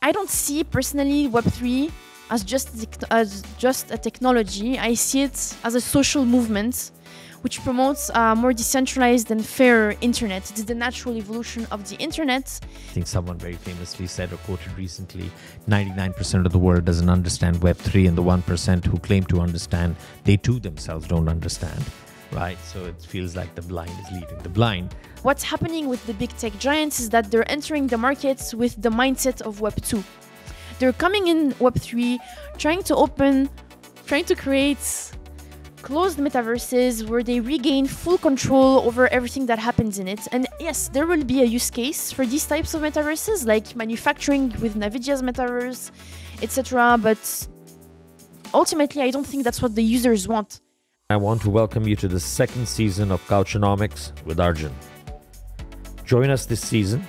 I don't see personally Web3 as just a technology. I see it as a social movement which promotes a more decentralized and fairer internet. It is the natural evolution of the internet. I think someone very famously said or quoted recently, 99% of the world doesn't understand Web3, and the 1% who claim to understand, they too themselves don't understand, right? So it feels like the blind is leading the blind. What's happening with the big tech giants is that they're entering the markets with the mindset of Web2. They're coming in Web3, trying to create closed metaverses where they regain full control over everything that happens in it. And yes, there will be a use case for these types of metaverses, like manufacturing with NVIDIA's metaverse, etc. But ultimately, I don't think that's what the users want. I want to welcome you to the second season of Couchonomics with Arjun. Join us this season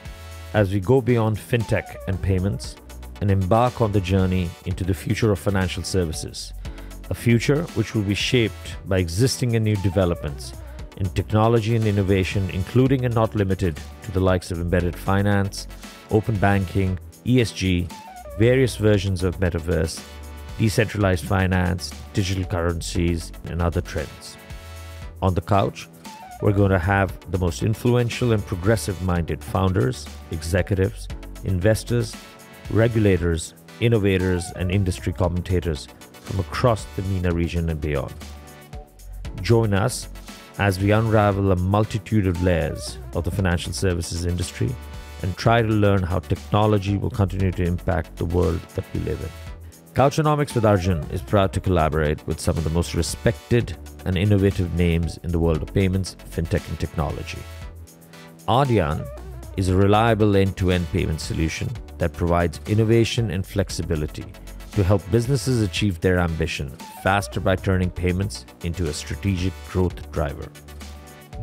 as we go beyond fintech and payments and embark on the journey into the future of financial services. A future which will be shaped by existing and new developments in technology and innovation, including and not limited to the likes of embedded finance, open banking, ESG, various versions of Metaverse, decentralized finance, digital currencies, and other trends. On the couch, we're going to have the most influential and progressive-minded founders, executives, investors, regulators, innovators, and industry commentators from across the MENA region and beyond. Join us as we unravel a multitude of layers of the financial services industry and try to learn how technology will continue to impact the world that we live in. Couchonomics with Arjun is proud to collaborate with some of the most respected and innovative names in the world of payments, fintech, and technology. Ardian is a reliable end-to-end payment solution that provides innovation and flexibility to help businesses achieve their ambition faster by turning payments into a strategic growth driver.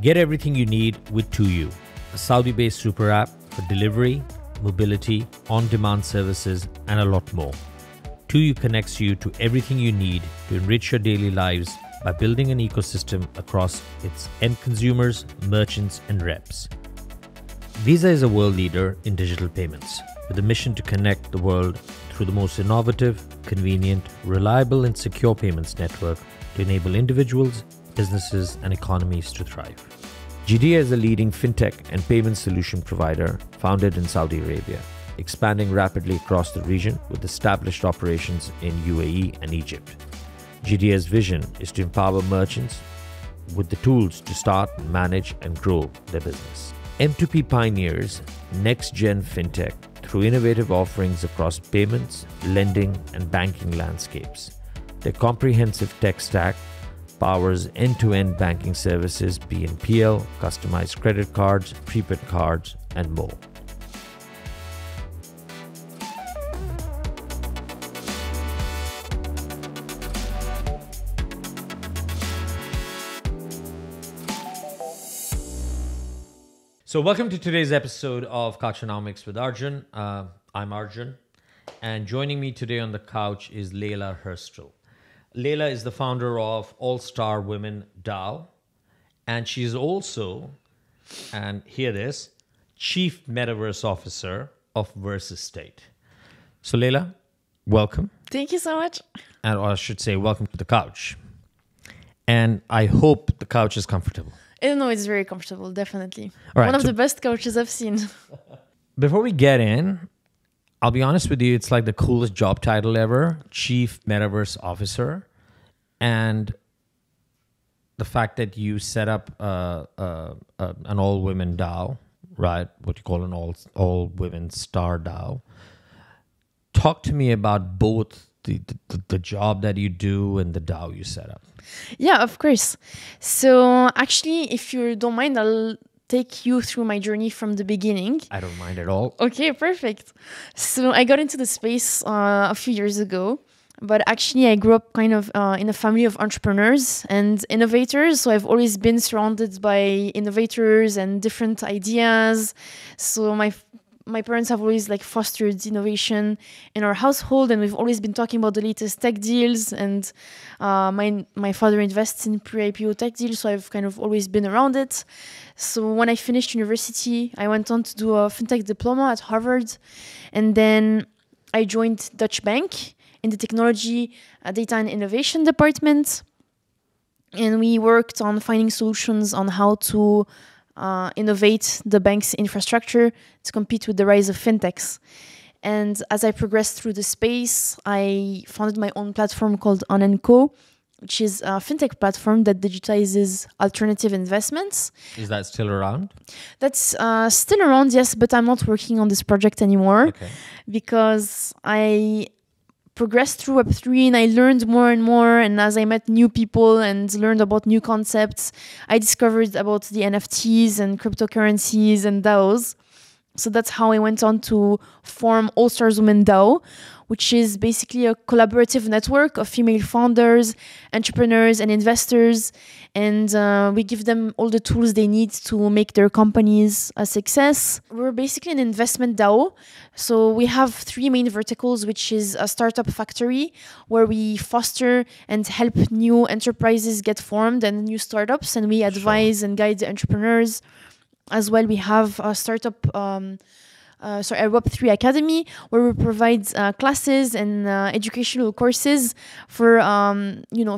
Get everything you need with 2U, a Saudi-based super app for delivery, mobility, on-demand services, and a lot more. 2U connects you to everything you need to enrich your daily lives by building an ecosystem across its end consumers, merchants, and reps. Visa is a world leader in digital payments, with a mission to connect the world through the most innovative, convenient, reliable, and secure payments network to enable individuals, businesses, and economies to thrive. GDA is a leading fintech and payment solution provider founded in Saudi Arabia, expanding rapidly across the region with established operations in UAE and Egypt. GDA's vision is to empower merchants with the tools to start, manage, and grow their business. M2P pioneers next-gen fintech through innovative offerings across payments, lending, and banking landscapes. Their comprehensive tech stack powers end-to-end banking services, BNPL, customized credit cards, prepaid cards, and more. So welcome to today's episode of Couchonomics with Arjun. I'm Arjun, and joining me today on the couch is Leila Hurstel. Leila is the founder of AllStarsWomen DAO, and she's also, and hear this, Chief Metaverse Officer of Versus State. So Leila, welcome. Thank you so much. And or I should say, welcome to the couch. And I hope the couch is comfortable. No, it's very comfortable, definitely. Right, One of the best couches I've seen. Before we get in, I'll be honest with you, it's like the coolest job title ever, Chief Metaverse Officer. And the fact that you set up an all-women DAO, right? What you call an all-women star DAO. Talk to me about both the job that you do and the DAO you set up. Yeah, of course. So actually, if you don't mind, I'll take you through my journey from the beginning. I don't mind at all. Okay, perfect. So I got into the space a few years ago, but actually I grew up kind of in a family of entrepreneurs and innovators. So I've always been surrounded by innovators and different ideas. So my parents have always fostered innovation in our household, and we've always been talking about the latest tech deals. And my father invests in pre-IPO tech deals, so I've kind of always been around it. So when I finished university, I went on to do a fintech diploma at Harvard, and then I joined Dutch Bank in the technology, data and innovation department. And we worked on finding solutions on how to innovate the bank's infrastructure to compete with the rise of fintechs. And as I progressed through the space, I founded my own platform called On & Co, which is a fintech platform that digitizes alternative investments. Is that still around? That's still around, yes, but I'm not working on this project anymore because I progressed through Web3 and I learned more and more. And as I met new people and learned about new concepts, I discovered about the NFTs and cryptocurrencies and DAOs. So that's how I went on to form AllStarsWomen DAO, which is basically a collaborative network of female founders, entrepreneurs, and investors. And we give them all the tools they need to make their companies a success. We're basically an investment DAO. So we have 3 main verticals, which is a startup factory, where we foster and help new enterprises get formed and new startups, and we advise and guide the entrepreneurs. As well, we have a startup, a Web3 Academy, where we provide classes and educational courses for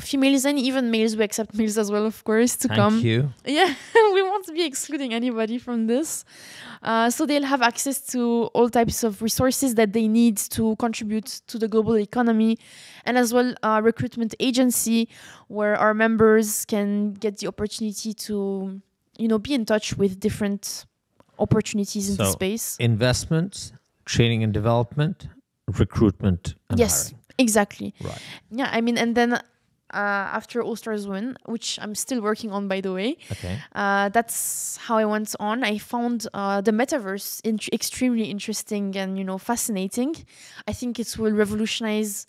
females and even males. We accept males as well, of course, to come. Thank you. Yeah, we won't be excluding anybody from this. So they'll have access to all types of resources that they need to contribute to the global economy, and as well a recruitment agency where our members can get the opportunity to be in touch with different opportunities in the space. Investments, training and development, recruitment, and yes, hiring. Exactly. Right. Yeah, I mean, and then after AllStarsWomen, which I'm still working on, by the way, that's how I went on. I found the Metaverse extremely interesting and, fascinating. I think it will revolutionize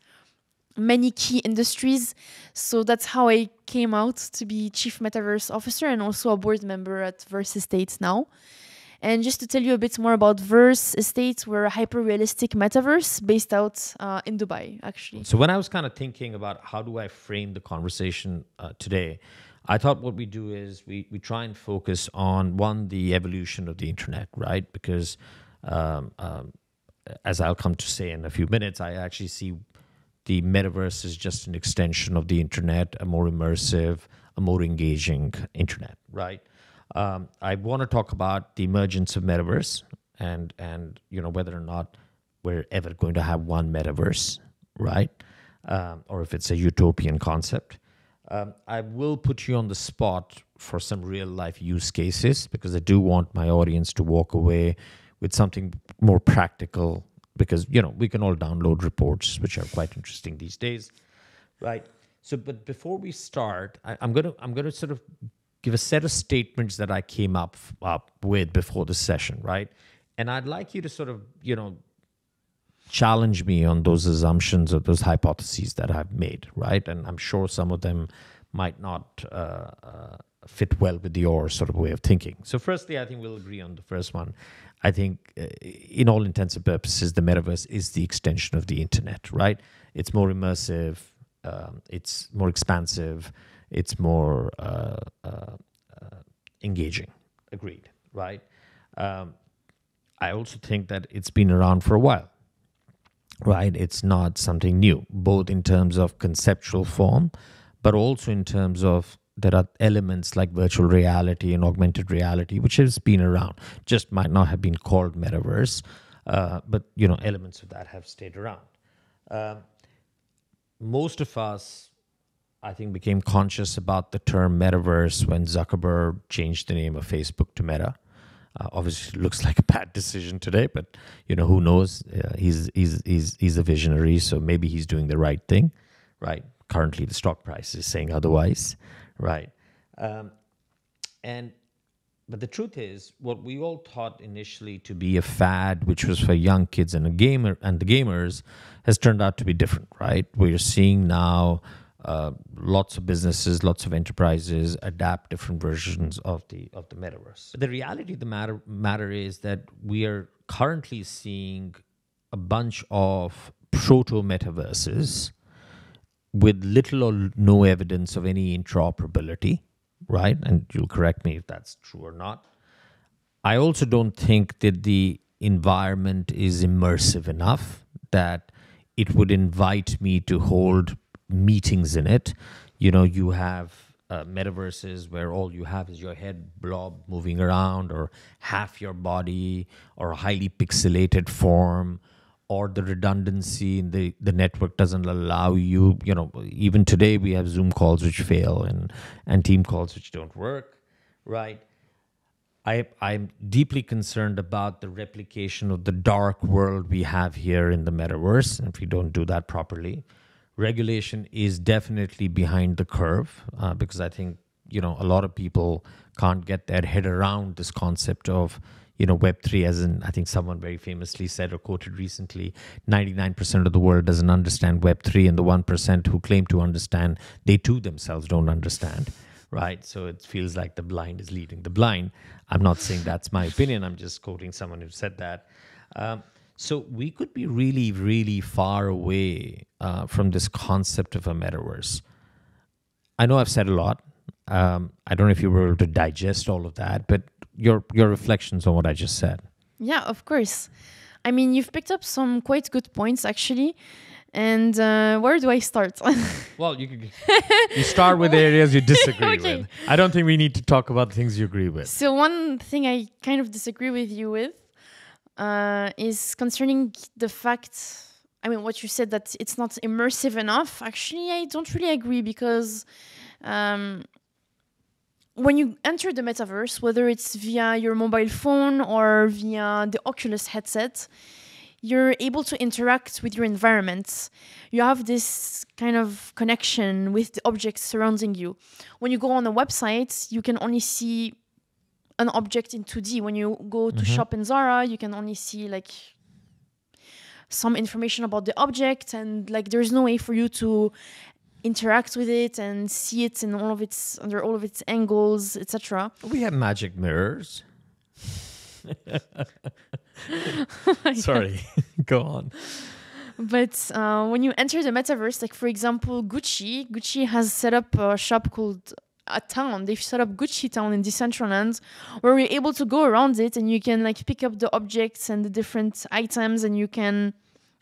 many key industries. So that's how I came out to be Chief Metaverse Officer and also a board member at Verse Estate now. And just to tell you a bit more about Verse Estate, we're a hyper-realistic metaverse based out in Dubai, actually. So when I was kind of thinking about how do I frame the conversation today, I thought what we do is we try and focus on, one, the evolution of the internet, right? Because as I'll come to say in a few minutes, I actually see the metaverse is just an extension of the internet, a more immersive, a more engaging internet, right? I want to talk about the emergence of metaverse and whether or not we're ever going to have one metaverse, right? Or if it's a utopian concept. I will put you on the spot for some real life use cases because I do want my audience to walk away with something more practical, because we can all download reports, which are quite interesting these days, right? So, but before we start, I'm gonna sort of give a set of statements that I came up with before the session, right? And I'd like you to sort of challenge me on those assumptions or those hypotheses that I've made, right? And I'm sure some of them might not fit well with your sort of way of thinking. So, firstly, I think we'll agree on the first one. I think in all intents and purposes, the metaverse is the extension of the internet, right? It's more immersive, it's more expansive, it's more engaging. Agreed, right? I also think that it's been around for a while, right? It's not something new, both in terms of conceptual form, but also in terms of there are elements like virtual reality and augmented reality, which has been around, just might not have been called metaverse, but elements of that have stayed around. Most of us, I think, became conscious about the term metaverse when Zuckerberg changed the name of Facebook to Meta. Obviously, it looks like a bad decision today, but who knows? He's a visionary, so maybe he's doing the right thing, right? Currently, the stock price is saying otherwise. Right. But the truth is, what we all thought initially to be a fad, which was for young kids and the gamers, has turned out to be different, right? We're seeing now lots of businesses, lots of enterprises adapt different versions of the metaverse. But the reality of the matter is that we are currently seeing a bunch of proto-metaverses with little or no evidence of any interoperability, right? And you'll correct me if that's true or not. I also don't think that the environment is immersive enough. that it would invite me to hold meetings in it. You know, you have metaverses where all you have is your head blob moving around, or half your body, or a highly pixelated form, or the redundancy in the network doesn't allow you. You know, even today we have Zoom calls which fail, and team calls which don't work, right? I'm deeply concerned about the replication of the dark world we have here in the metaverse, and if we don't do that properly. Regulation is definitely behind the curve, because I think, you know, a lot of people can't get their head around this concept of, you know, Web3, as in, I think someone very famously said or quoted recently, 99% of the world doesn't understand Web3, and the 1% who claim to understand, they too themselves don't understand, right? So it feels like the blind is leading the blind. I'm not saying that's my opinion. I'm just quoting someone who said that. So we could be really, really far away from this concept of a metaverse. I know I've said a lot. I don't know if you were able to digest all of that, but your reflections on what I just said. Yeah, of course. I mean, you've picked up some quite good points, actually. And where do I start? Well, you start with the areas you disagree with. I don't think we need to talk about things you agree with. So one thing I kind of disagree with you with is concerning the fact, I mean, what you said, that it's not immersive enough. Actually, I don't really agree, because when you enter the metaverse, whether it's via your mobile phone or via the Oculus headset, you're able to interact with your environment. You have this kind of connection with the objects surrounding you. When you go on a website, you can only see an object in 2D. When you go to shop in Zara, you can only see like some information about the object, and like there's no way for you to interact with it and see it in all of its, under all of its angles, etc. We have magic mirrors. Sorry, go on. But when you enter the metaverse, like for example, Gucci has set up a shop called a town. They've set up Gucci Town in Decentralized, where you're able to go around it and you can like pick up the objects and the different items, and you can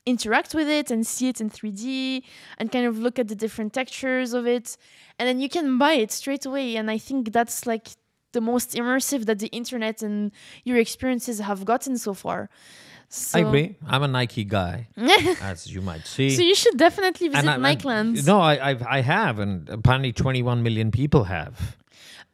interact with it and see it in 3D and kind of look at the different textures of it, and then you can buy it straight away. And I think that's like the most immersive that the internet and your experiences have gotten so far. So, I agree. I'm a Nike guy, as you might see. So you should definitely visit Nikeland. No, I have, and apparently 21 million people have.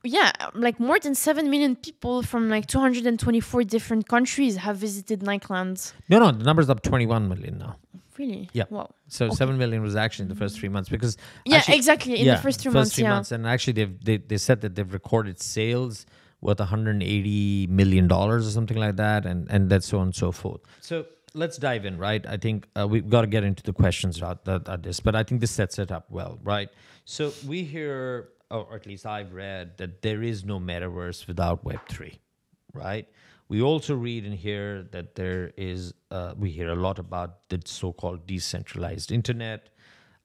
Yeah, like more than 7 million people from like 224 different countries have visited Nikeland. No, the number's up 21 million now. Really? Yeah. Wow. So okay. 7 million was actually in the first 3 months, because exactly in the first 3 months. Months, and actually they said that they've recorded sales worth $180 million or something like that, and that's so on and so forth. So let's dive in, right? I think we've got to get into the questions at this, but I think this sets it up well, right? So we hear, or at least I've read, that there is no metaverse without Web3, right? We also read and hear that there is, we hear a lot about the so-called decentralized internet,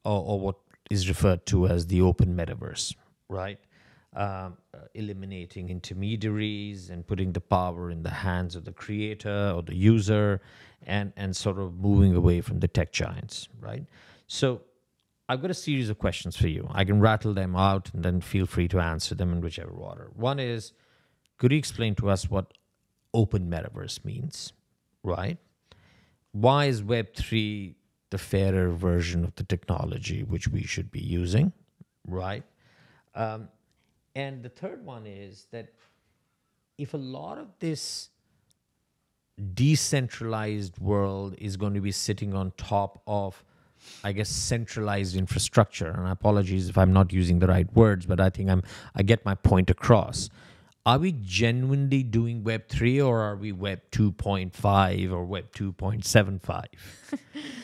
or what is referred to as the open metaverse, right? Eliminating intermediaries and putting the power in the hands of the creator or the user, and sort of moving away from the tech giants, right? So I've got a series of questions for you. I can rattle them out and then feel free to answer them in whichever order. One is, could you explain to us what open metaverse means, right? Why is Web3 the fairer version of the technology which we should be using, right? And the third one is that if a lot of this decentralized world is going to be sitting on top of, I guess, centralized infrastructure, and apologies if I'm not using the right words, but I think I get my point across. Are we genuinely doing Web3, or are we Web 2.5 or Web 2.75?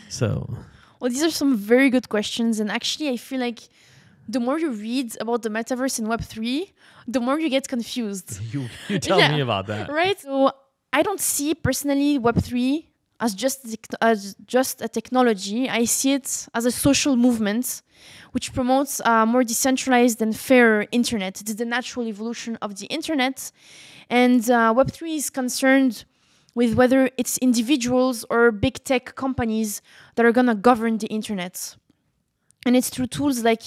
So, well, these are some very good questions, and actually I feel like the more you read about the metaverse in Web3, the more you get confused. You tell me about that. Right? So I don't see personally Web3 as just a technology. I see it as a social movement which promotes a more decentralized and fair internet. It's the natural evolution of the internet. And Web3 is concerned with whether it's individuals or big tech companies that are going to govern the internet. And it's through tools like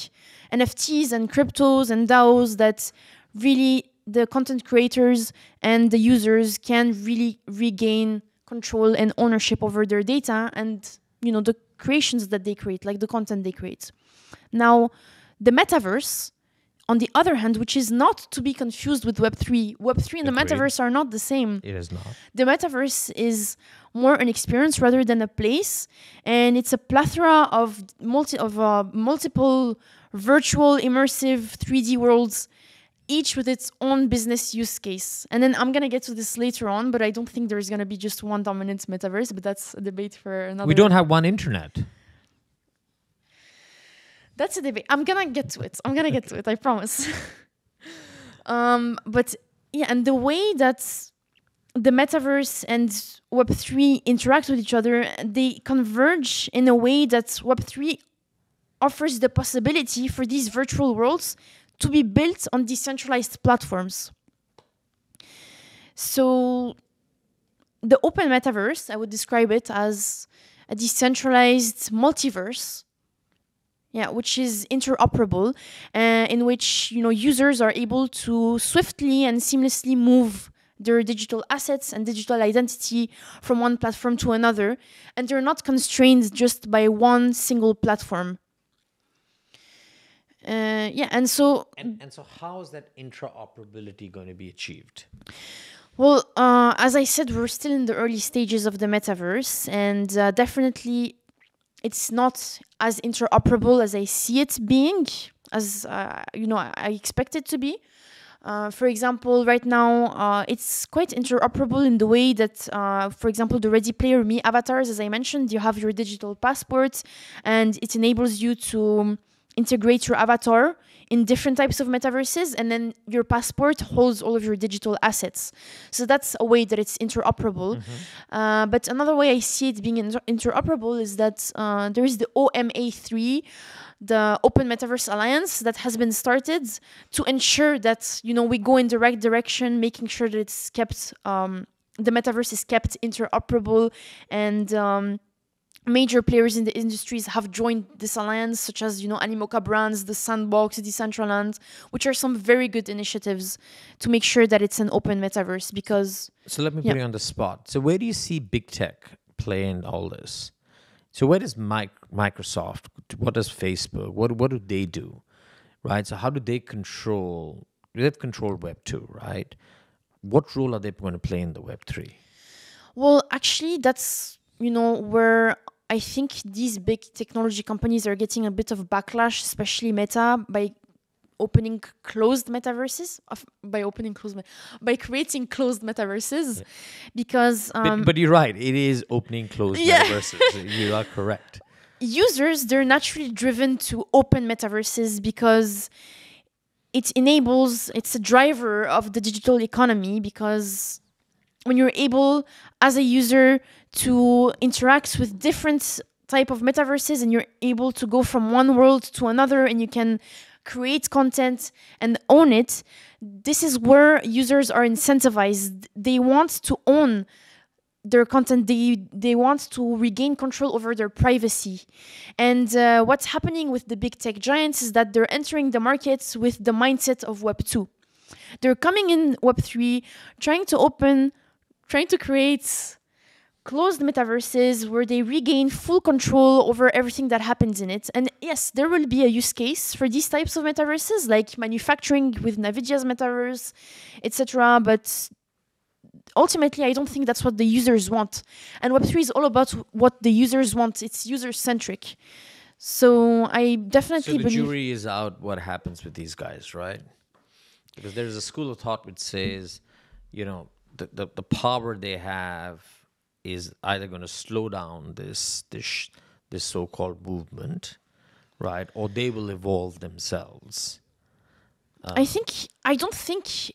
NFTs and cryptos and DAOs that really the content creators and the users can really regain control and ownership over their data and, you know, the creations that they create, like the content they create. Now, the metaverse, on the other hand, which is not to be confused with Web3. Web3 and the metaverse are not the same. It is not. The metaverse is more an experience rather than a place, and it's a plethora of multiple virtual, immersive 3D worlds, each with its own business use case. And then I'm going to get to this later on, but I don't think there's going to be just one dominant metaverse, but that's a debate for another. We don't have one internet. That's a debate. I'm going to get to it. I promise. But yeah, and the way that the metaverse and Web3 interact with each other, they converge in a way that Web3 offers the possibility for these virtual worlds to be built on decentralized platforms. So the open metaverse, I would describe it as a decentralized multiverse, which is interoperable, in which, you know, users are able to swiftly and seamlessly move their digital assets and digital identity from one platform to another, and they're not constrained just by one single platform. And so how is that interoperability going to be achieved? Well, as I said, we're still in the early stages of the metaverse, and definitely it's not as interoperable as I see it being, as I expect it to be. For example, right now, it's quite interoperable in the way that, for example, the Ready Player Me avatars, as I mentioned, you have your digital passport, and it enables you to integrate your avatar in different types of metaverses, and then your passport holds all of your digital assets. So that's a way that it's interoperable. But another way I see it being interoperable is that there is the OMA3, the Open Metaverse Alliance, that has been started to ensure that, you know, we go in the right direction, making sure that it's kept, the metaverse is kept interoperable, and major players in the industries have joined this alliance, such as, you know, Animoca Brands, The Sandbox, Decentralized, which are some very good initiatives to make sure that it's an open metaverse. Because so let me put you on the spot. So where do you see big tech play in all this? So where does Microsoft, what does Facebook, what do they do, right? So how do they control? They've controlled Web 2, right? What role are they going to play in the Web 3? Well, actually, that's, you know, where I think these big technology companies are getting a bit of backlash, especially Meta, by opening closed metaverses, by creating closed metaverses, because but you're right, it is opening closed metaverses. You are correct. Users, they're naturally driven to open metaverses because it's a driver of the digital economy, because when you're able as a user to interact with different type of metaverses, and you're able to go from one world to another, and you can create content and own it, this is where users are incentivized. They want to own their content. They want to regain control over their privacy. And what's happening with the big tech giants is that they're entering the markets with the mindset of Web 2. They're coming in Web 3, trying to create closed metaverses where they regain full control over everything that happens in it. And yes, there will be a use case for these types of metaverses, like manufacturing with NVIDIA's metaverse, etc. But ultimately, I don't think that's what the users want. And Web3 is all about what the users want. It's user-centric. So I definitely believe... So the jury is out what happens with these guys, right? Because there's a school of thought which says, you know, the power they have is either going to slow down this so-called movement, right? Or they will evolve themselves. I don't think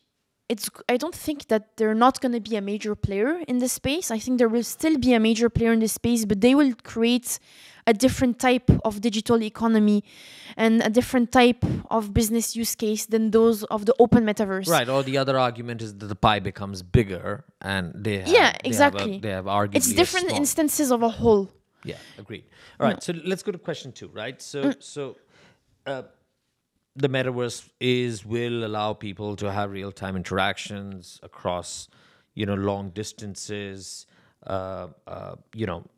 I don't think that they're not going to be a major player in this space. I think there will still be a major player in this space, but they will create a different type of digital economy and a different type of business use case than those of the open metaverse. Right. Or the other argument is that the pie becomes bigger and they have, exactly. They have arguably it's different instances of a whole. Yeah, agreed. All right, so let's go to question 2, right? So the metaverse will allow people to have real-time interactions across, long distances, and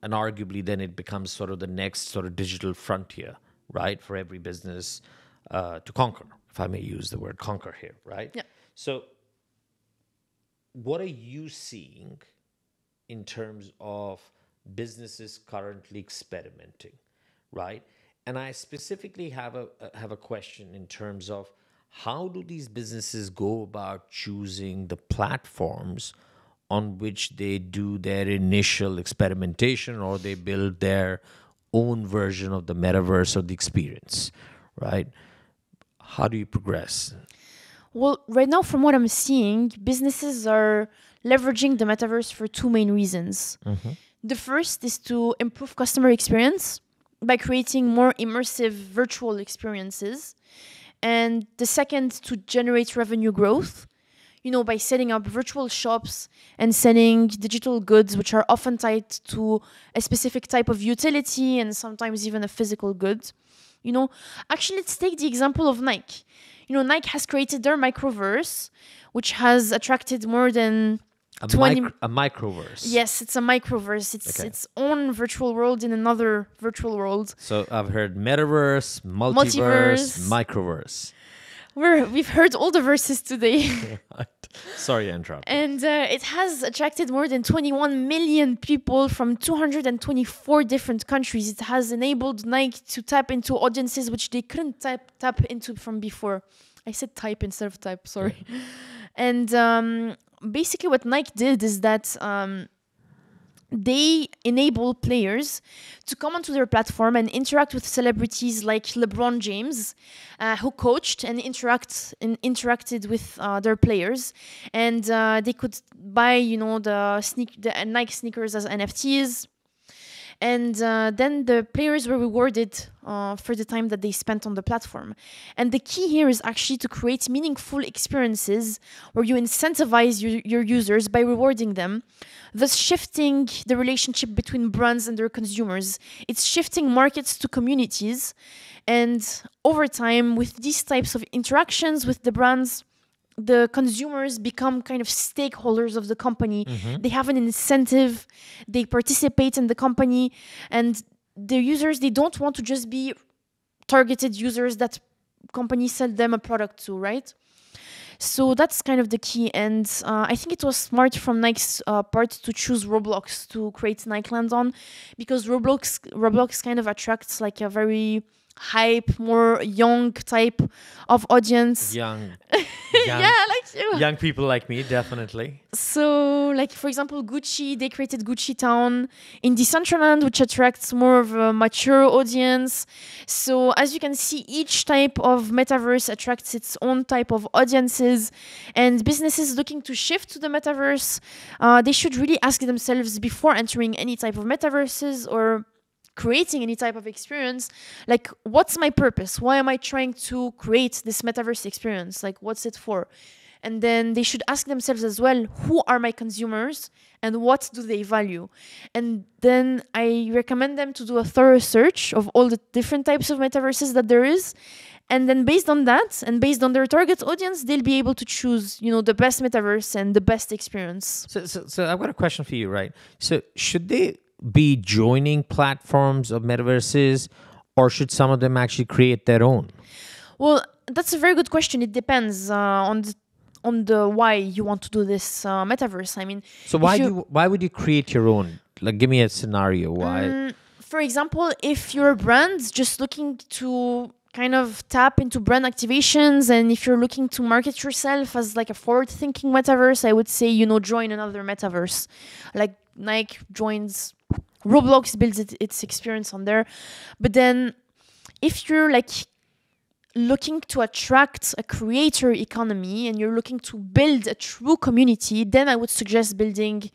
arguably then it becomes sort of the next sort of digital frontier, right, for every business to conquer, if I may use the word conquer here, right? Yeah. So what are you seeing in terms of businesses currently experimenting, right? And I specifically have a question in terms of how do these businesses go about choosing the platforms on which they do their initial experimentation or they build their own version of the metaverse or the experience, right? How do you progress? Well, right now, from what I'm seeing, businesses are leveraging the metaverse for 2 main reasons. Mm-hmm. The first is to improve customer experience by creating more immersive virtual experiences. And the second, to generate revenue growth, by setting up virtual shops and selling digital goods, which are often tied to a specific type of utility and sometimes even a physical good. Actually, let's take the example of Nike. Nike has created their microverse, which has attracted more than a microverse. Yes, it's a microverse. It's its own virtual world in another virtual world. So I've heard metaverse, multiverse, microverse. We've heard all the verses today. Sorry, I interrupted. And it has attracted more than 21 million people from 224 different countries. It has enabled Nike to tap into audiences which they couldn't tap into from before. I said type instead of type, sorry. And basically what Nike did is that they enable players to come onto their platform and interact with celebrities like LeBron James, who coached and interacted with their players, and they could buy, the Nike sneakers as NFTs. And then the players were rewarded for the time that they spent on the platform. And the key here is actually to create meaningful experiences where you incentivize your users by rewarding them, thus shifting the relationship between brands and their consumers. It's shifting markets to communities. And over time, with these types of interactions with the brands, the consumers become kind of stakeholders of the company. Mm-hmm. They have an incentive. They participate in the company. And the users, they don't want to just be targeted users that companies sell them a product to, right? So that's kind of the key. And I think it was smart from Nike's part to choose Roblox to create Nikeland on, because Roblox kind of attracts like a very hype, more young type of audience. Young. Yeah, like you. Young people like me, definitely. So, like, for example, Gucci, they created Gucci Town in Decentralized, which attracts more of a mature audience. So, as you can see, each type of metaverse attracts its own type of audiences. And businesses looking to shift to the metaverse, they should really ask themselves before entering any type of metaverses or creating any type of experience, like, what's my purpose? Why am I trying to create this metaverse experience? Like, what's it for? And then they should ask themselves as well, who are my consumers and what do they value? And then I recommend them to do a thorough search of all the different types of metaverses that there is. And then based on that and based on their target audience, they'll be able to choose, the best metaverse and the best experience. So I've got a question for you, right? So should they be joining platforms of metaverses, or should some of them actually create their own? Well, that's a very good question. It depends on the why you want to do this metaverse. I mean, so why would you create your own? Like, give me a scenario. Why? For example, if you're a brand just looking to kind of tap into brand activations, and if you're looking to market yourself as like a forward-thinking metaverse, I would say, join another metaverse. Like Nike joins Roblox, builds its experience on there. But then if you're like looking to attract a creator economy and you're looking to build a true community, then I would suggest building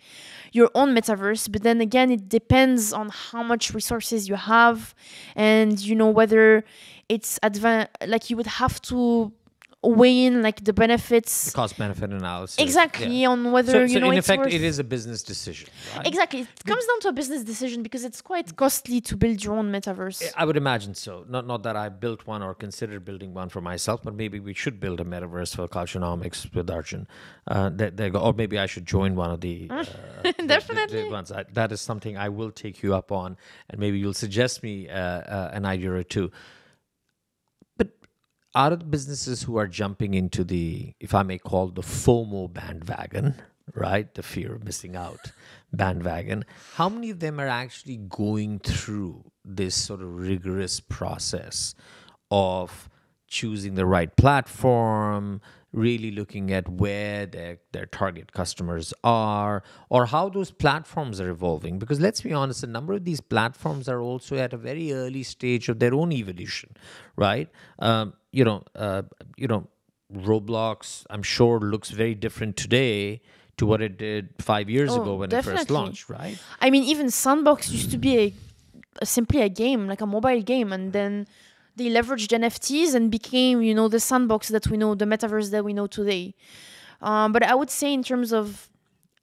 your own metaverse. But then again, it depends on how much resources you have, and whether it's like you would have to weigh in like the benefits, the cost benefit analysis, exactly, on whether so in it's effect worth... it is a business decision, right? Exactly, it comes down to a business decision because it's quite costly to build your own metaverse. I would imagine so. Not that I built one or considered building one for myself, but maybe we should build a metaverse for Couchonomics with Arjun. Or maybe I should join one of the definitely the ones. That is something I will take you up on, and maybe you'll suggest me an idea or two. Out of the businesses who are jumping into the, if I may call, the FOMO bandwagon, right? The fear of missing out bandwagon. How many of them are actually going through this sort of rigorous process of choosing the right platform, really looking at where their target customers are, or how those platforms are evolving? Because let's be honest, a number of these platforms are also at a very early stage of their own evolution, right? Roblox, I'm sure, looks very different today to what it did 5 years ago when it first launched, right? I mean, even Sandbox used to be simply a game, like a mobile game, and then they leveraged NFTs and became, the Sandbox that we know, the metaverse that we know today. But I would say in terms of,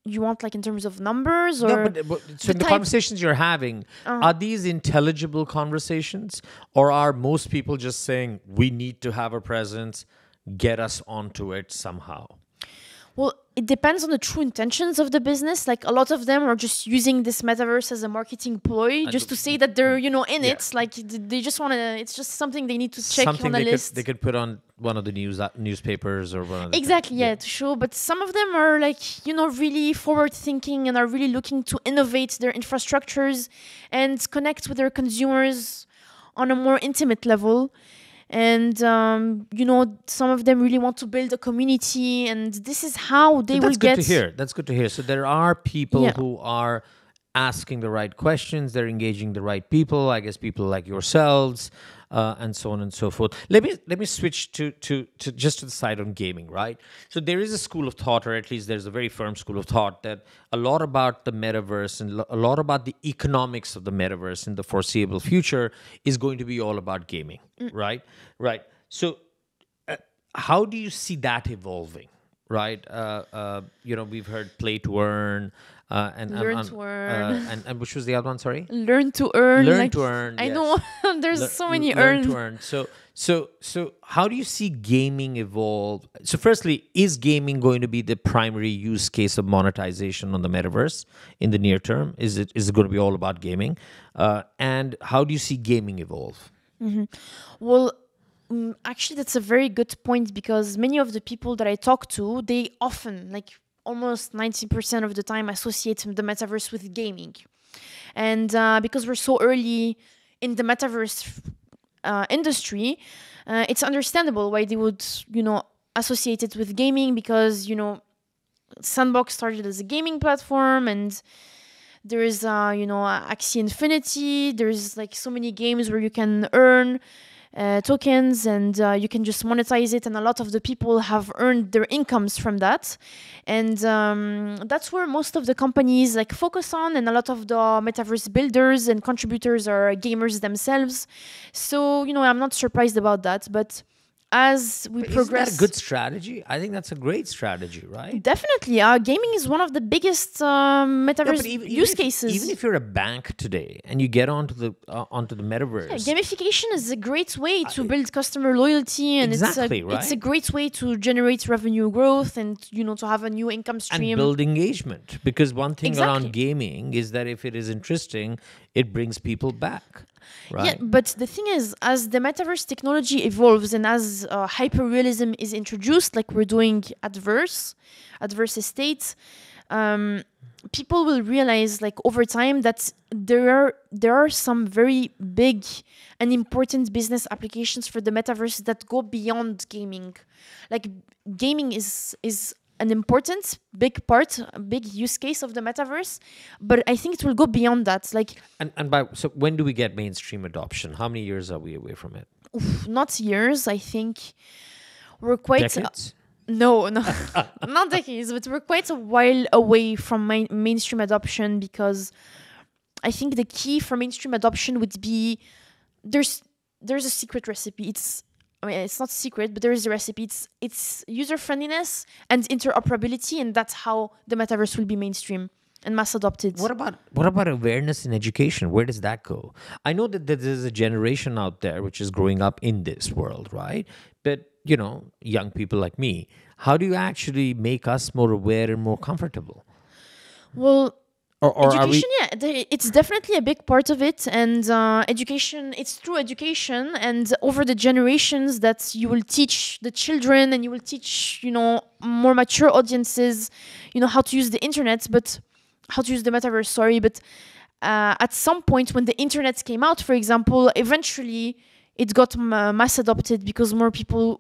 in terms of numbers, or... No, but so the conversations you're having, are these intelligible conversations, or are most people just saying, we need to have a presence, get us onto it somehow? Well, it depends on the true intentions of the business. Like, a lot of them are just using this metaverse as a marketing ploy, just to say that they're, in it. Like, they just want to... It's just something they need to check on the list. They could put on one of the newspapers or one of the... Exactly, to show. But some of them are, like, really forward-thinking and are really looking to innovate their infrastructures and connect with their consumers on a more intimate level. And some of them really want to build a community, and this is how they will get... That's good to hear. So there are people who are asking the right questions, they're engaging the right people, I guess people like yourselves, and so on and so forth. Let me switch to just to the side on gaming, right? So there is a school of thought, or at least there's a very firm school of thought, that a lot about the metaverse and a lot about the economics of the metaverse in the foreseeable future is going to be all about gaming, right? Right. So how do you see that evolving? Right, we've heard play to earn, and learn to earn, and which was the other one? Sorry, learn to earn. Learn to earn. I know there's so many learn to earn. So how do you see gaming evolve? So firstly, is gaming going to be the primary use case of monetization on the metaverse in the near term? Is it going to be all about gaming? And how do you see gaming evolve? Well, actually, that's a very good point, because many of the people that I talk to, they often, like almost 90% of the time, associate the metaverse with gaming. And because we're so early in the metaverse industry, it's understandable why they would, associate it with gaming, because, Sandbox started as a gaming platform, and there is, Axie Infinity. There's like so many games where you can earn tokens, and you can just monetize it, and a lot of the people have earned their incomes from that, and that's where most of the companies like focus on, and a lot of the metaverse builders and contributors are gamers themselves. So I'm not surprised about that, but as we progress... Isn't that a good strategy? I think that's a great strategy, right? Definitely. Gaming is one of the biggest metaverse use cases. Even if you're a bank today and you get onto the metaverse... gamification is a great way to build customer loyalty, and it's a great way to generate revenue growth, and to have a new income stream. And build engagement. Because one thing around gaming is that if it is interesting, it brings people back. Right. Yeah, but the thing is, as the metaverse technology evolves, and as HyperRealisim is introduced, like we're doing adverse estates, people will realize, like over time, that there are some very big and important business applications for the metaverse that go beyond gaming. Like gaming is an important big part, a big use case of the metaverse, but I think it will go beyond that. Like, So when do we get mainstream adoption? How many years are we away from it? not years. I think we're quite Decades? no, not decades, but we're quite a while away from mainstream adoption, because I think the key for mainstream adoption would be there's a secret recipe. It's not secret, but there is a recipe. It's user friendliness and interoperability, and that's how the metaverse will be mainstream and mass adopted. What about awareness in education? Where does that go? I know that there's a generation out there which is growing up in this world, right? But young people like me, how do you actually make us more aware and more comfortable? Well, or education, it's definitely a big part of it, and education. It's through education and over the generations that you will teach the children, and you will teach more mature audiences, how to use the internet, but how to use the metaverse. Sorry, but at some point when the internet came out, for example, eventually it got mass adopted because more people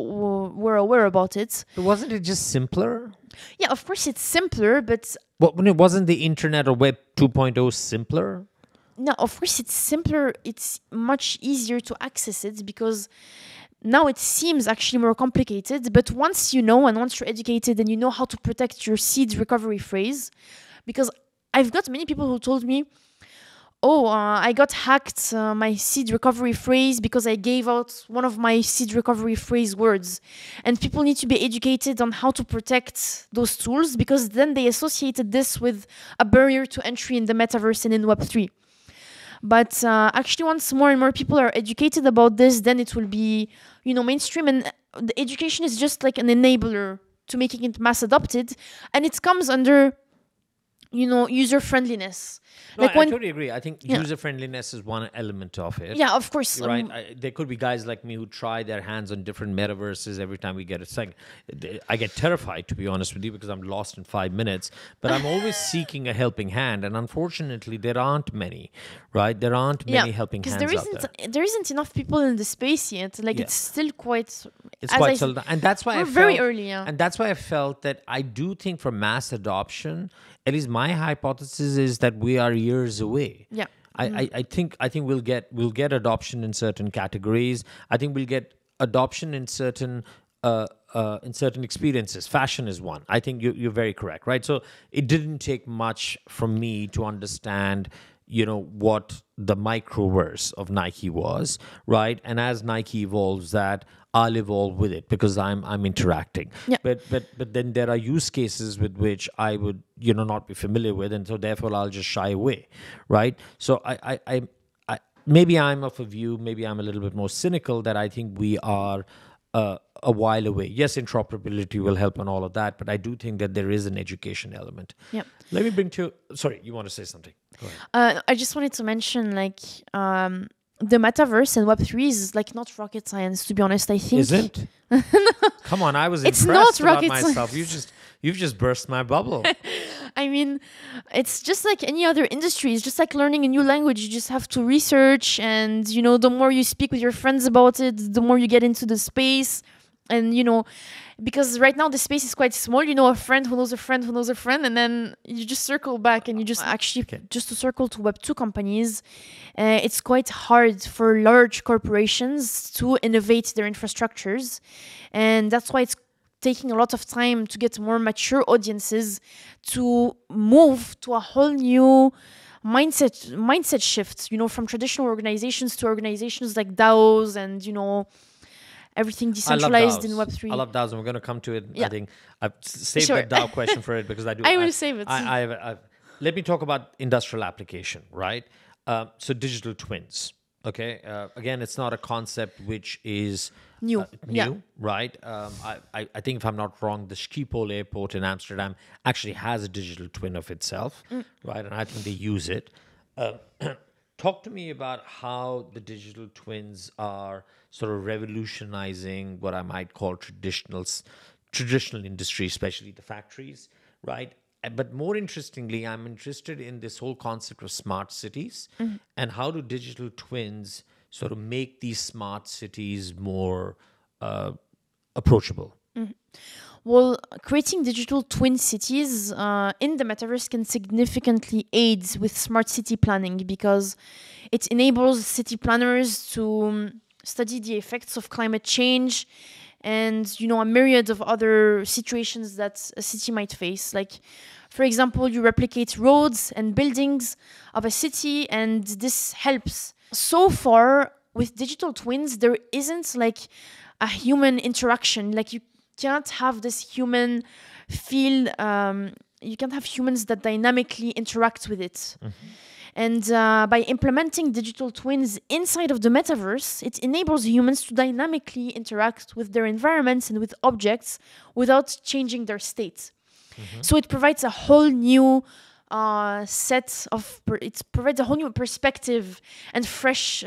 were aware about it. But wasn't it just simpler? Yeah, of course it's simpler, but when it wasn't the internet or Web 2.0 simpler? No, of course it's simpler. It's much easier to access it, because now it seems actually more complicated. But once you know, and once you're educated and you know how to protect your seed recovery phrase, because I've got many people who told me, I got hacked, my seed recovery phrase, because I gave out one of my seed recovery phrase words. And people need to be educated on how to protect those tools, because then they associated this with a barrier to entry in the metaverse and in Web3. But actually, once more and more people are educated about this, then it will be, mainstream. And the education is just like an enabler to making it mass adopted. And it comes under, user friendliness. No, I totally agree. I think user friendliness is one element of it. Yeah, of course. Right. There could be guys like me who try their hands on different metaverses every time we get a second. I get terrified, to be honest with you, because I'm lost in 5 minutes. But I'm always seeking a helping hand, and unfortunately, there aren't many. Right? There aren't many helping hands out there. There isn't enough people in the space yet. Like it's still quite. It's quite seldom, and that's why very early. Yeah. And that's why I felt that I do think for mass adoption, at least my hypothesis is that we are years away. Yeah. I think we'll get adoption in certain categories. I think we'll get adoption in certain experiences. Fashion is one. I think you're very correct, right? So it didn't take much from me to understand, what the microverse of Nike was, right? And as Nike evolves that, I'll evolve with it because I'm interacting. Yeah. But then there are use cases with which I would not be familiar with, and so therefore I'll just shy away, right? So I maybe I'm of a view, maybe I'm a little bit more cynical that I think we are a while away. Yes, interoperability will help on all of that, but I do think that there is an education element. Yeah. Let me bring to. Sorry, you want to say something? Go ahead. I just wanted to mention the metaverse and Web3 is not rocket science, to be honest. I think isn't. Come on, I was it's impressed not rocket about myself. You've just burst my bubble. I mean, it's just like any other industry. It's just like learning a new language. You just have to research, and the more you speak with your friends about it, the more you get into the space. And because right now the space is quite small, a friend who knows a friend who knows a friend, and then you just circle back, and you just just to circle to Web2 companies, it's quite hard for large corporations to innovate their infrastructures, and that's why it's taking a lot of time to get more mature audiences to move to a whole new mindset shift, from traditional organizations to organizations like DAOs and everything decentralized in Web3. I love DAOs, and we're going to come to it. Yeah. I think I've saved that DAO question for it because I do. I will save it. Let me talk about industrial application, right? So digital twins. Okay. Again, it's not a concept which is new, right? I think if I'm not wrong, the Schiphol airport in Amsterdam actually has a digital twin of itself, right? And I think they use it. Talk to me about how the digital twins are sort of revolutionizing what I might call traditional industry, especially the factories, right? But more interestingly, I'm interested in this whole concept of smart cities and how do digital twins sort of make these smart cities more approachable? Well, creating digital twin cities in the metaverse can significantly aid with smart city planning because it enables city planners to study the effects of climate change and a myriad of other situations that a city might face. Like, for example, you replicate roads and buildings of a city, and this helps. So far, with digital twins, there isn't like a human interaction. Like, you can't have this human feel. You can't have humans that dynamically interact with it. And by implementing digital twins inside of the metaverse, it enables humans to dynamically interact with their environments and with objects without changing their state. So it provides a whole new it provides a whole new perspective and fresh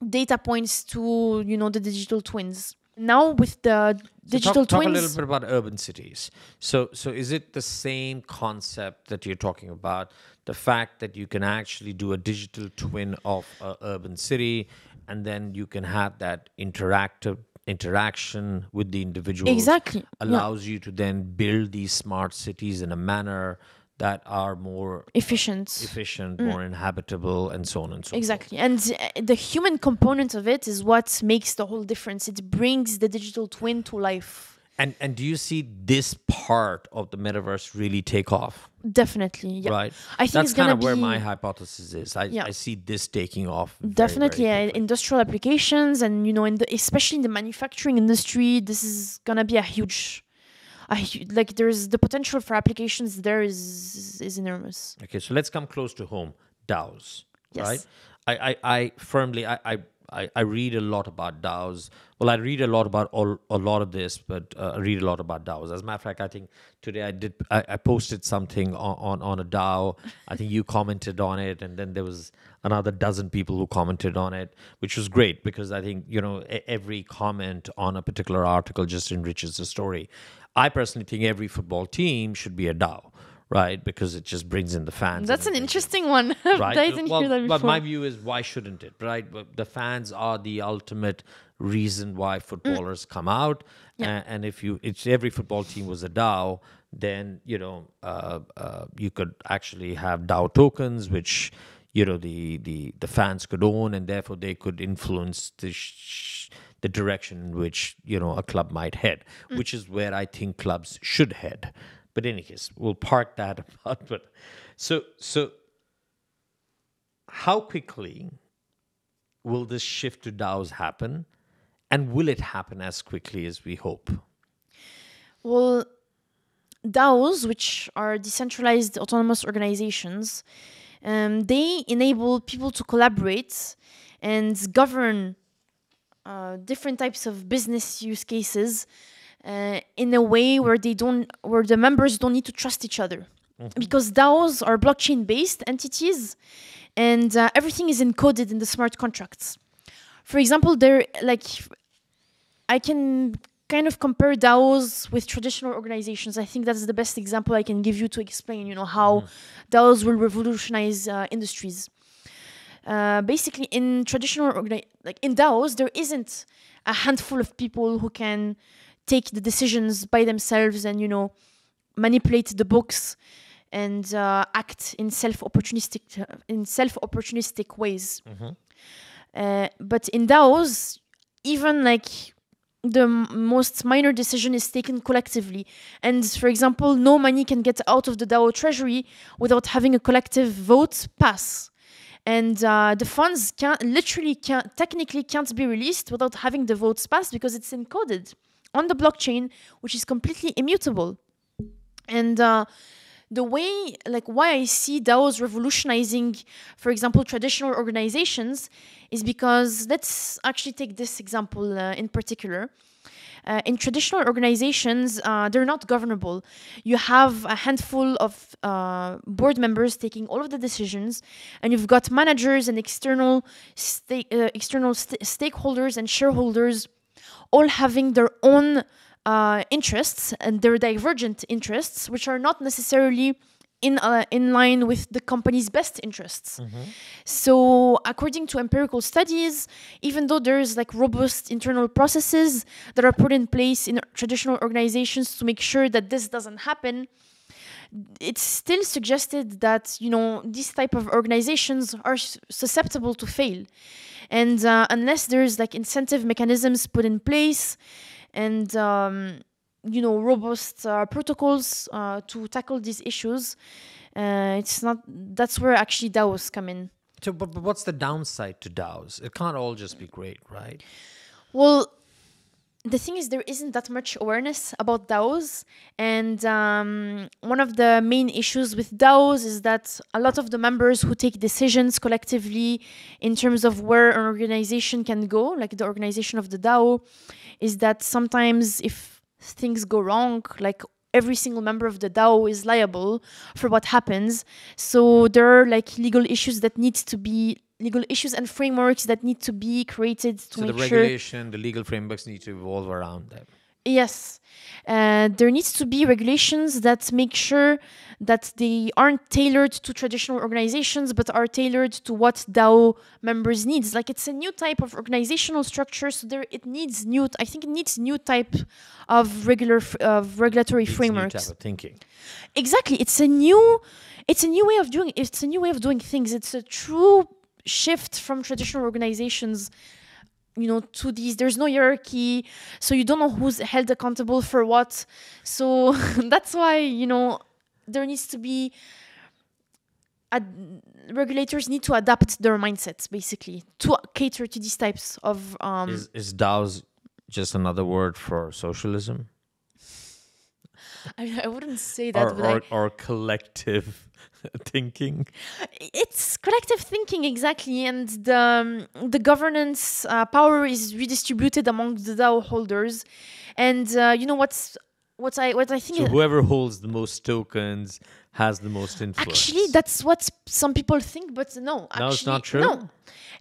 data points to the digital twins. Now with the digital twins, talk a little bit about urban cities. So is it the same concept that you're talking about? The fact that you can actually do a digital twin of an urban city, and then you can have that interaction with the individuals. Exactly. Allows you to then build these smart cities in a manner that are more efficient, more inhabitable, and so on and so forth. Exactly. And the human component of it is what makes the whole difference. It brings the digital twin to life. And do you see this part of the metaverse really take off? Definitely, yeah. Right. I think that's it's gonna kind of where be, my hypothesis is. I see this taking off. Definitely, very quickly. Industrial applications, and especially in the manufacturing industry, this is gonna be a huge like there's the potential for applications there is enormous. Okay, so let's come close to home. DAOs, yes. right? I firmly I read a lot about DAOs. Well, I read a lot about a lot of this, but I read a lot about DAOs. As a matter of fact, I think today I posted something on a DAO. I think you commented on it, and then there was another dozen people who commented on it, which was great because I think every comment on a particular article just enriches the story. I personally think every football team should be a DAO. Right, because it just brings in the fans. That's an interesting one. Right. I didn't hear that before. But my view is, why shouldn't it? Right, but the fans are the ultimate reason why footballers come out. Yeah. And if every football team was a DAO, then you could actually have DAO tokens, which the fans could own, and therefore they could influence the direction in which a club might head, which is where I think clubs should head. But in any case, we'll park that apart. But so how quickly will this shift to DAOs happen, and will it happen as quickly as we hope? Well, DAOs, which are decentralized autonomous organizations, they enable people to collaborate and govern different types of business use cases in a way where the members don't need to trust each other. Because DAOs are blockchain-based entities, and everything is encoded in the smart contracts. For example, I can kind of compare DAOs with traditional organizations. I think that's the best example I can give you to explain, how DAOs will revolutionize industries. Basically, in traditional in DAOs, there isn't a handful of people who can take the decisions by themselves and manipulate the books and act in self-opportunistic ways. But in DAOs, even the most minor decision is taken collectively. And for example, no money can get out of the DAO treasury without having a collective vote pass. And the funds technically can't be released without having the votes passed because it's encoded on the blockchain, which is completely immutable. And the way, why I see DAOs revolutionizing, for example, traditional organizations is because, let's actually take this example in particular. In traditional organizations, they're not governable. You have a handful of board members taking all of the decisions, and you've got managers and external stakeholders and shareholders all having their own interests and their divergent interests, which are not necessarily in line with the company's best interests. So according to empirical studies, even though there's like robust internal processes that are put in place in traditional organizations to make sure that this doesn't happen, it's still suggested that, you know, these type of organizations are susceptible to fail. And unless there's like incentive mechanisms put in place and you know, robust protocols to tackle these issues, it's not. That's where actually DAOs come in. So, but what's the downside to DAOs? It can't all just be great, right? Well, the thing is, there isn't that much awareness about DAOs, and one of the main issues with DAOs is that a lot of the members who take decisions collectively in terms of where an organization can go, like the organization of the DAO, is that sometimes if things go wrong, like every single member of the DAO is liable for what happens. So there are like legal issues and frameworks that need to be created to make sure. So the regulation, the legal frameworks need to evolve around them. Yes. There needs to be regulations that make sure that they aren't tailored to traditional organizations, but are tailored to what DAO members needs. Like, it's a new type of organizational structure, so it needs new type of regulatory frameworks. New type of thinking. Exactly. It's a new way of doing things. It's a true shift from traditional organizations, you know, to these. There's no hierarchy, so you don't know who's held accountable for what. So that's why, you know, there needs to be regulators need to adapt their mindsets basically to cater to these types of Is DAOs just another word for socialism? I wouldn't say that, or collective thinking. It's collective thinking, exactly, and the governance power is redistributed among the DAO holders, and you know what I think. So whoever holds the most tokens has the most influence. Actually, that's what some people think, but no. Actually, no, it's not true. No,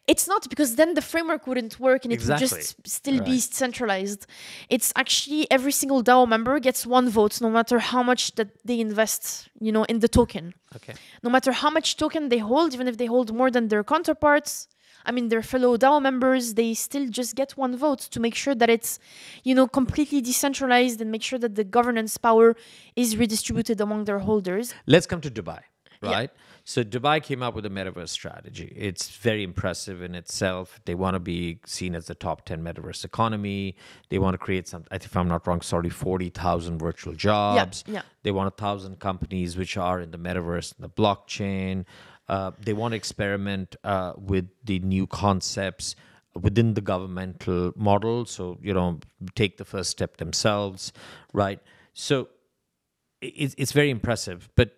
it's not, because then the framework wouldn't work and exactly. It would just still be centralized. It's actually every single DAO member gets one vote, no matter how much that they invest, you know, in the token. Okay. No matter how much token they hold, even if they hold more than their counterparts, I mean, their fellow DAO members, they still just get one vote to make sure that it's, you know, completely decentralized and make sure that the governance power is redistributed among their holders. Let's come to Dubai, right? Yeah. So Dubai came up with a metaverse strategy. It's very impressive in itself. They want to be seen as the top 10 metaverse economy. They want to create some, I think if I'm not wrong, 40,000 virtual jobs. Yeah. They want 1,000 companies which are in the metaverse, the blockchain. They want to experiment with the new concepts within the governmental model. So, you know, take the first step themselves, right? So it's very impressive. But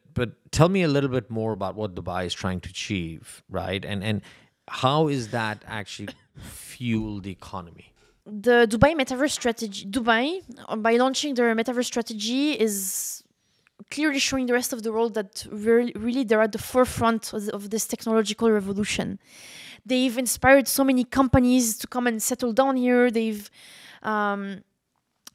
tell me a little bit more about what Dubai is trying to achieve, right? And how is that actually fuel the economy? The Dubai Metaverse strategy, by launching their Metaverse strategy, is clearly showing the rest of the world that really they're at the forefront of this technological revolution. They've inspired so many companies to come and settle down here. They've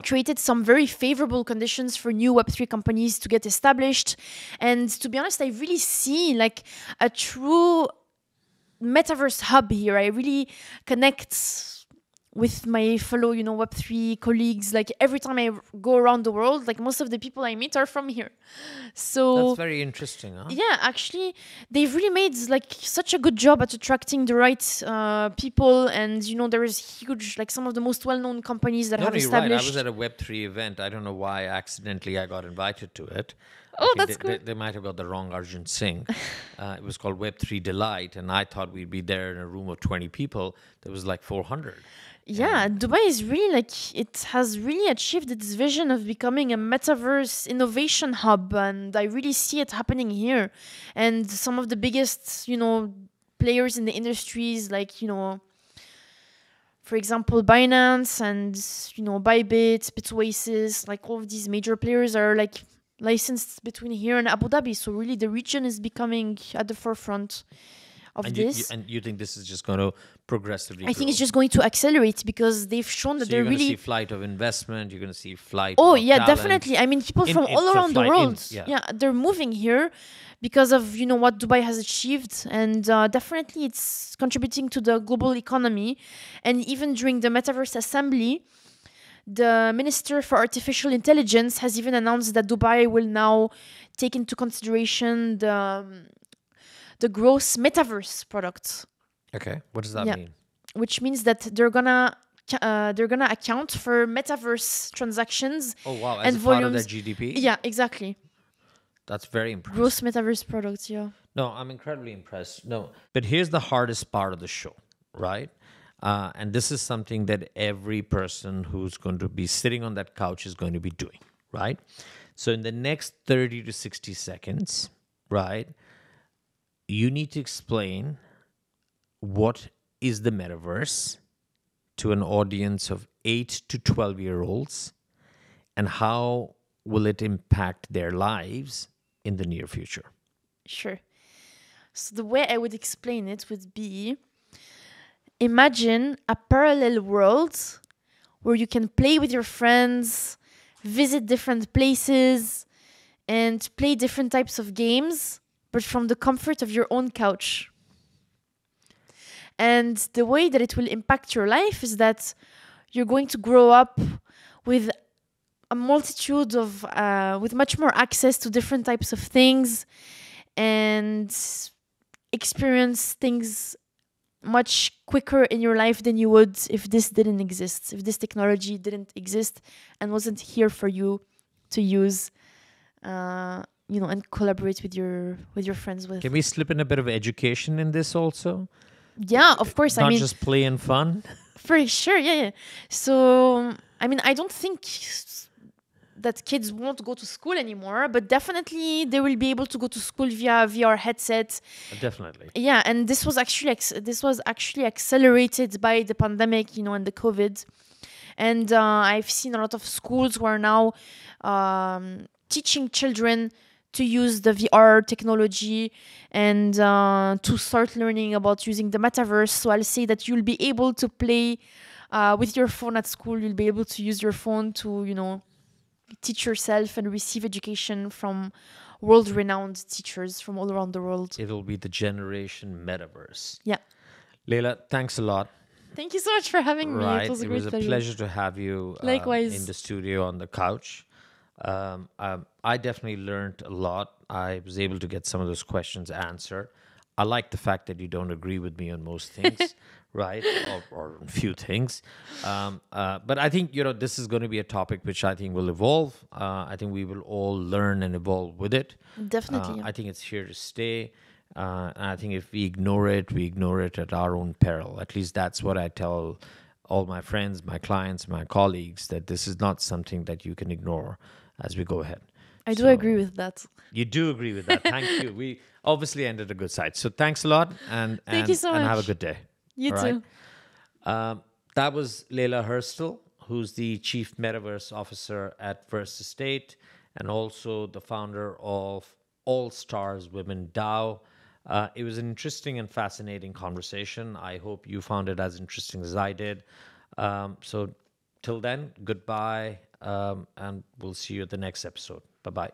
created some very favorable conditions for new Web3 companies to get established. And to be honest, I really see like a true metaverse hub here. I really connect with my fellow, you know, Web3 colleagues. Like every time I go around the world, like most of the people I meet are from here. So that's very interesting, huh? Yeah, actually, they've really made like such a good job at attracting the right people. And, you know, there is huge, like some of the most well-known companies that have established. Right. I was at a Web3 event. I don't know why accidentally I got invited to it. Oh, that's good. They might have got the wrong Arjun Singh. It was called Web3 Delight, and I thought we'd be there in a room of 20 people. There was like 400. Yeah, Dubai is really like, it has really achieved its vision of becoming a metaverse innovation hub, and I really see it happening here. And some of the biggest, you know, players in the industries, like, you know, for example, Binance and, you know, Bybit, Bitoasis, like all of these major players are like licensed between here and Abu Dhabi. So really the region is becoming at the forefront of And this. you think this is just going to progressively I think it's grow? just going to accelerate because they've shown that So they're you're going to really. see flight of investment. You're going to see flight Oh of yeah, talent. definitely. I mean, people from all so around the flight world, yeah. they're moving here because of what Dubai has achieved, and definitely it's contributing to the global economy. And even during the Metaverse Assembly, the Minister for Artificial Intelligence has even announced that Dubai will now take into consideration the gross Metaverse product. Okay, what does that Yeah. mean? Which means that they're gonna account for Metaverse transactions. Oh wow, and as a part of their volumes. GDP? Yeah, exactly. That's very impressive. Gross Metaverse products, yeah. No, I'm incredibly impressed. No, but here's the hardest part of the show, right? And this is something that every person who's going to be sitting on that couch is going to be doing, right? So in the next 30 to 60 seconds, right, you need to explain what is the metaverse to an audience of 8 to 12-year-olds and how will it impact their lives in the near future. Sure. So the way I would explain it would be, imagine a parallel world where you can play with your friends, visit different places, and play different types of games, but from the comfort of your own couch. And the way that it will impact your life is that you're going to grow up with a multitude of, with much more access to different types of things, and experience things much quicker in your life than you would if this didn't exist, if this technology didn't exist and wasn't here for you to use, and collaborate with your friends with. Can we slip in a bit of education in this also? Yeah, of course. Not I mean, just play and fun? for sure. Yeah. So, I mean, I don't think that kids won't go to school anymore, but definitely they will be able to go to school via VR headsets. Definitely. Yeah, and this was actually accelerated by the pandemic, and the COVID. And I've seen a lot of schools who are now teaching children to use the VR technology and to start learning about using the metaverse. So I'll say that you'll be able to play with your phone at school. You'll be able to use your phone to, teach yourself and receive education from world-renowned teachers from all around the world. It'll be the generation metaverse. Yeah. Leila, thanks a lot. Thank you so much for having me. It was a great pleasure to have you Likewise. in the studio on the couch. I definitely learned a lot. I was able to get some of those questions answered. I like the fact that you don't agree with me on most things, right? Or a few things. But I think, this is going to be a topic which I think will evolve. I think we will all learn and evolve with it. Definitely. I think it's here to stay. And I think if we ignore it at our own peril. At least that's what I tell all my friends, my clients, my colleagues, that this is not something that you can ignore as we go ahead. I do agree with that. You do agree with that. Thank you. We obviously ended a good side. So thanks a lot. And Thank you so much. And have a good day. You All too. right? That was Leila Hurstel, who's the Chief Metaverse Officer at First Estate and also the founder of AllStarsWomen DAO. It was an interesting and fascinating conversation. I hope you found it as interesting as I did. So till then, goodbye, and we'll see you at the next episode. Bye-bye.